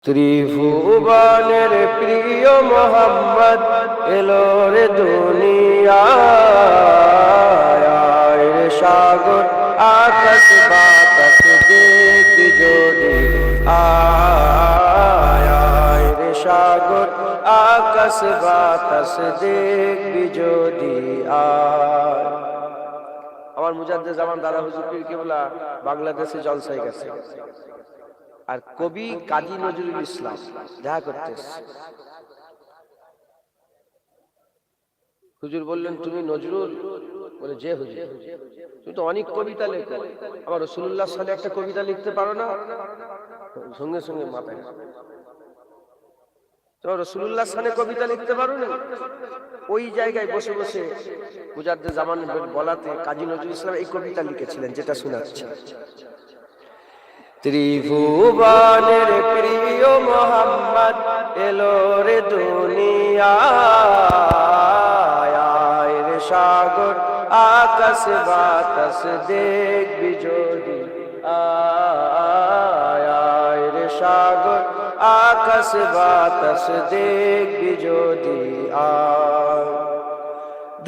ত্রিভুবনের প্রিয় মোহাম্মদ এলো রে দুনিয়ায় রে সাগর আকাশ বাতাস দেখবি যদি আয় রে সাগর আকাশ বাতাস দেখবি যদি আয়। আমার মুজাদ্দেদ জামান দাদা হুজুর পীর কেবলা বাংলাদেশে জলসায় গেছে, আর কবি কাজী নজরুল ইসলাম দেখা করতে এসেছে। হুজুর বললেন, তুমি নজরুল? বলে, যে হুজুর। তুমি তো অনেক কবিতা লেখো, আবার রাসূলুল্লাহ সালে একটা কবিতা লিখতে পারো না? সঙ্গে সঙ্গে মাথায়, তো রাসূলুল্লাহ সালে কবিতা লিখতে পারো না? ওই জায়গায় বসে বসে মুজাদ্দেদ জামান বলাতে কাজী নজরুল ইসলাম এই কবিতা লিখেছিলেন, যেটা শোনাচ্ছি। ত্রিভুবনের প্রিয় মোহাম্মদ এলো রে দুনিয়ায় রে সাগর আকাশ বাতাস দেখবি যদি আয় রে সাগর আকাশ বাতাস দেখবি যদি আয়।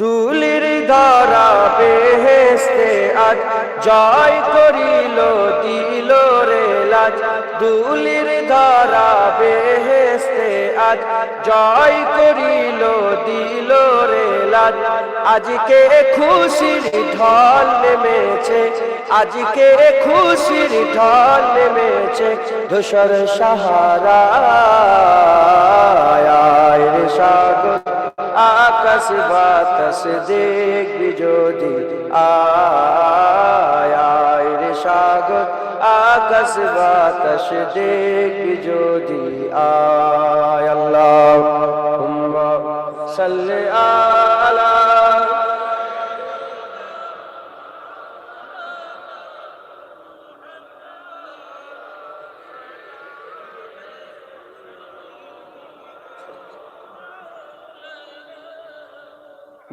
ধুলির ধরা বেহেশতে আজ জয় করিল দিল রে লাজ। ধুলির ধরা বেহেশতে আজ জয় করিল দিল রে লাজ। আজকে খুশির ঢল নেমেছে, আজকে খুশির ঢল নেমেছে ধূসর সাহারায় রে সাগর আকাশ বাতাস দেখবি যদি আয় রে সাগর আকাশ বাতাস দেখবি যদি আয়। আল্লাহুম্মা সাল্লি আলা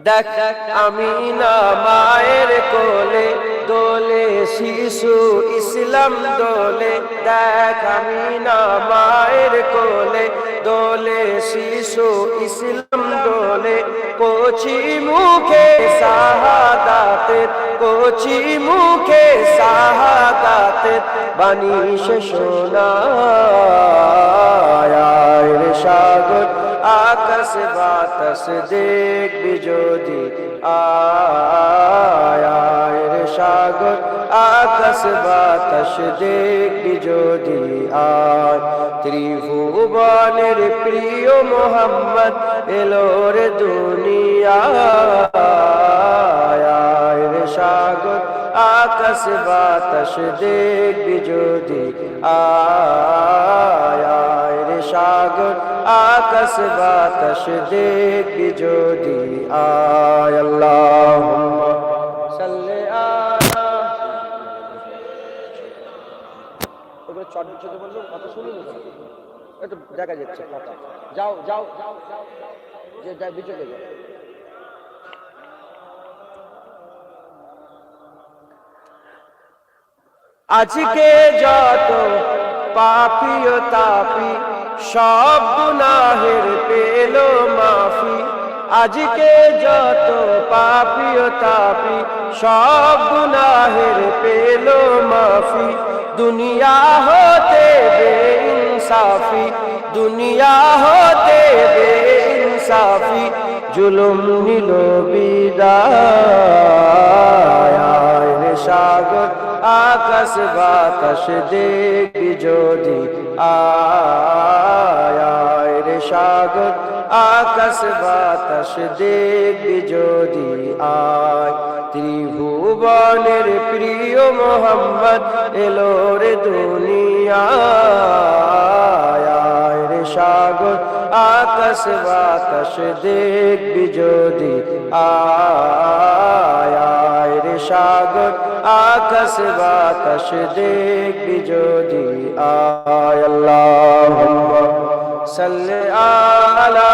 দেখ আমিনা মায়ের কোলে দোলে শিশু ইসলাম দোলে। দেখ আমিনা মায়ের কোলে দোলে শিশু ইসলাম দোলে। কচি মুখে শাহাদাতের, কচি মুখে শাহাদাতের বাণী সে শোনায় রে সাগর আকাশ বাতাস দেখবি যদি আয় রে সাগর আকাশ বাতাস দেখবি যদি আয়। ত্রিভুবনের প্রিয় মোহাম্মদ এলো রে দুনিয়ায় রে সাগর আকাশ বাতাস দেখবি যদি আয় রে সাগর আকাশ বাতাস দেখবি যদি আয়। আল্লাহুম্মা সাল্লি আলা। ওগুলো চট চট বললাম, কথা শুনুন, একটু দেখা যাচ্ছে কথা। যাও যাও যে যাই বিচকে যাও। আজকে যত পাপী ও তাপী সব গুনাহের পেল মাফি। আজকে যত পাপী ও তাপী সব গুনাহের পেল মাফি। দুনিয়া হতে বেইনসাফি, দুনিয়া হতে বেইনসাফি জুলুম নিল বিদায় রে সাগর আকাশ বাতাস দেখবি যদি আয় রে সাগর আকাশ বাতাস দেখবি যদি আয়। ত্রিভুবনের প্রিয় মোহাম্মদ এলো রে দুনিয়ায় রে সাগর আকাশ বাতাস দেখবি যদি আয় রে সাগর আকাশ বাতাস দেখবি যদি আয়। আল্লাহুম্মা সাল্লি আলা